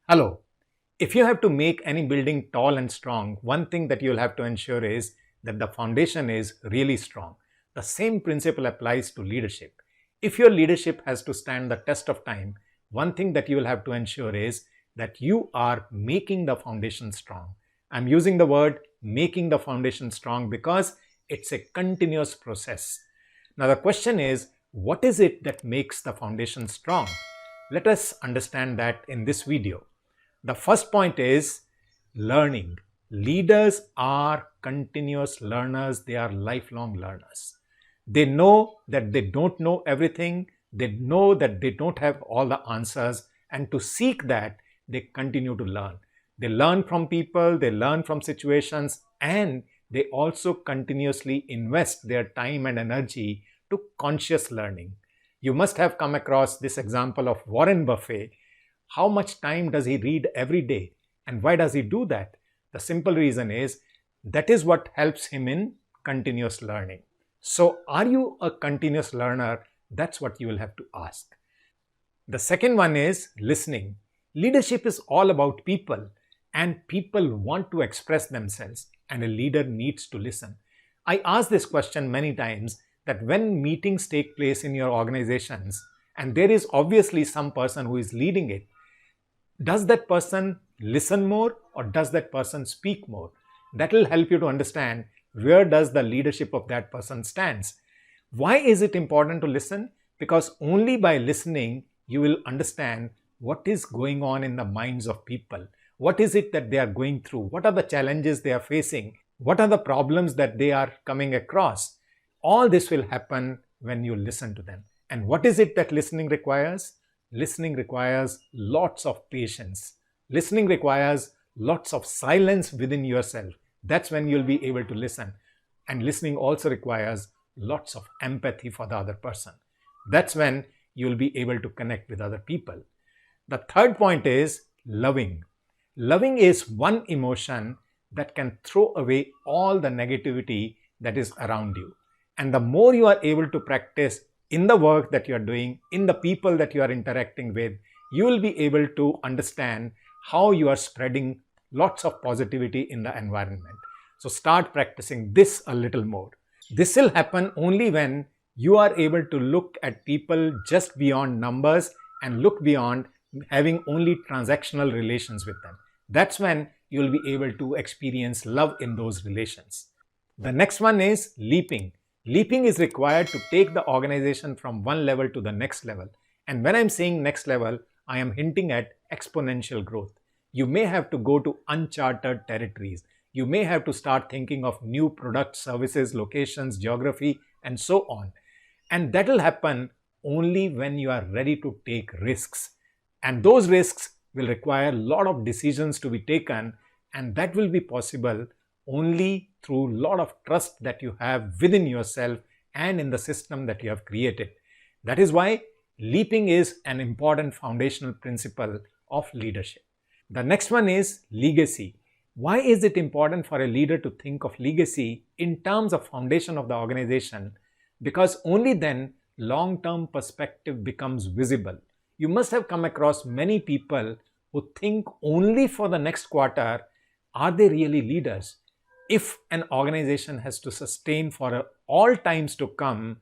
Hello. If you have to make any building tall and strong, one thing that you'll have to ensure is that the foundation is really strong. The same principle applies to leadership. If your leadership has to stand the test of time, one thing that you will have to ensure is that you are making the foundation strong. I'm using the word making the foundation strong because it's a continuous process. Now the question is, what is it that makes the foundation strong? Let us understand that in this video. The first point is learning. Leaders are continuous learners. They are lifelong learners. They know that they don't know everything. They know that they don't have all the answers. And to seek that, they continue to learn. They learn from people, they learn from situations, and they also continuously invest their time and energy to conscious learning. You must have come across this example of Warren Buffett. How much time does he read every day? And why does he do that? The simple reason is that is what helps him in continuous learning. So, are you a continuous learner? That's what you will have to ask. The second one is listening. Leadership is all about people, and people want to express themselves, and a leader needs to listen. I ask this question many times that when meetings take place in your organizations, and there is obviously some person who is leading it, does that person listen more or does that person speak more? That will help you to understand where does the leadership of that person stands. Why is it important to listen? Because only by listening you will understand what is going on in the minds of people. What is it that they are going through? What are the challenges they are facing? What are the problems that they are coming across? All this will happen when you listen to them. And what is it that listening requires? Listening requires lots of patience. Listening requires lots of silence within yourself. That's when you'll be able to listen. And listening also requires lots of empathy for the other person. That's when you'll be able to connect with other people. The third point is loving. Loving is one emotion that can throw away all the negativity that is around you. And the more you are able to practice in the work that you are doing, in the people that you are interacting with, you will be able to understand how you are spreading lots of positivity in the environment. So start practicing this a little more. This will happen only when you are able to look at people just beyond numbers and look beyond having only transactional relations with them. That's when you will be able to experience love in those relations. The next one is leaping. Leaping is required to take the organization from one level to the next level. And when I'm saying next level, I am hinting at exponential growth. You may have to go to uncharted territories. You may have to start thinking of new products, services, locations, geography, and so on. And that will happen only when you are ready to take risks. And those risks will require a lot of decisions to be taken, and that will be possible only through a lot of trust that you have within yourself and in the system that you have created. That is why leaping is an important foundational principle of leadership. The next one is legacy. Why is it important for a leader to think of legacy in terms of foundation of the organization? Because only then long-term perspective becomes visible. You must have come across many people who think only for the next quarter. Are they really leaders? If an organization has to sustain for all times to come,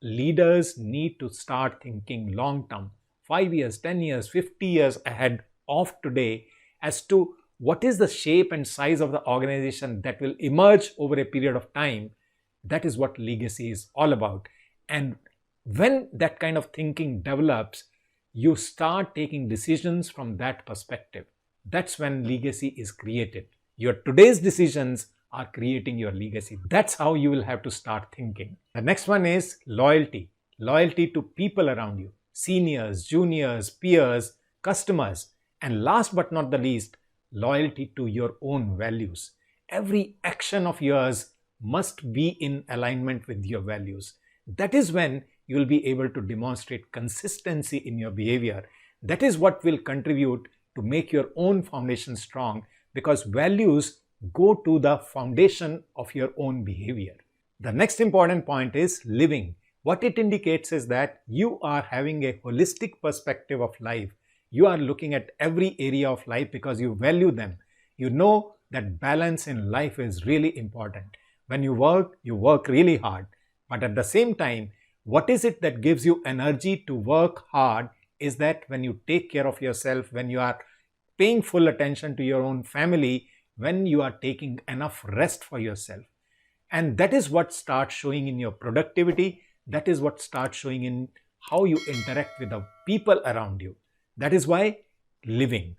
leaders need to start thinking long term, 5 years, 10 years, 50 years ahead of today as to what is the shape and size of the organization that will emerge over a period of time. That is what legacy is all about. And when that kind of thinking develops, you start taking decisions from that perspective. That's when legacy is created. Your today's decisions are creating your legacy. That's how you will have to start thinking. The next one is loyalty. Loyalty to people around you, seniors, juniors, peers, customers, and last but not the least, loyalty to your own values. Every action of yours must be in alignment with your values. That is when you will be able to demonstrate consistency in your behavior. That is what will contribute to make your own foundation strong, because values go to the foundation of your own behavior. The next important point is living. What it indicates is that you are having a holistic perspective of life. You are looking at every area of life because you value them. You know that balance in life is really important. When you work really hard. But at the same time, what is it that gives you energy to work hard is that when you take care of yourself, when you are paying full attention to your own family, when you are taking enough rest for yourself. And that is what starts showing in your productivity. That is what starts showing in how you interact with the people around you. That is why living.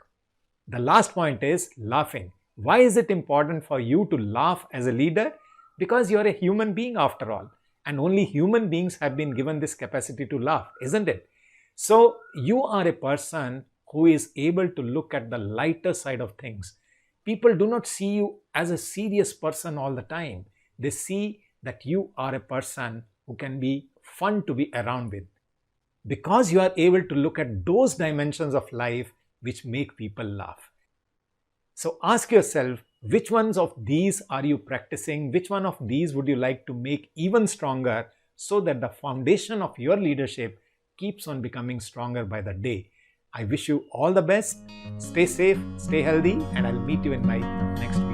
The last point is laughing. Why is it important for you to laugh as a leader? Because you're a human being after all. And only human beings have been given this capacity to laugh, isn't it? So you are a person who is able to look at the lighter side of things. People do not see you as a serious person all the time. They see that you are a person who can be fun to be around with. Because you are able to look at those dimensions of life which make people laugh. So ask yourself, which ones of these are you practicing? Which one of these would you like to make even stronger so that the foundation of your leadership keeps on becoming stronger by the day? I wish you all the best. Stay safe, stay healthy, and I'll meet you in my next video.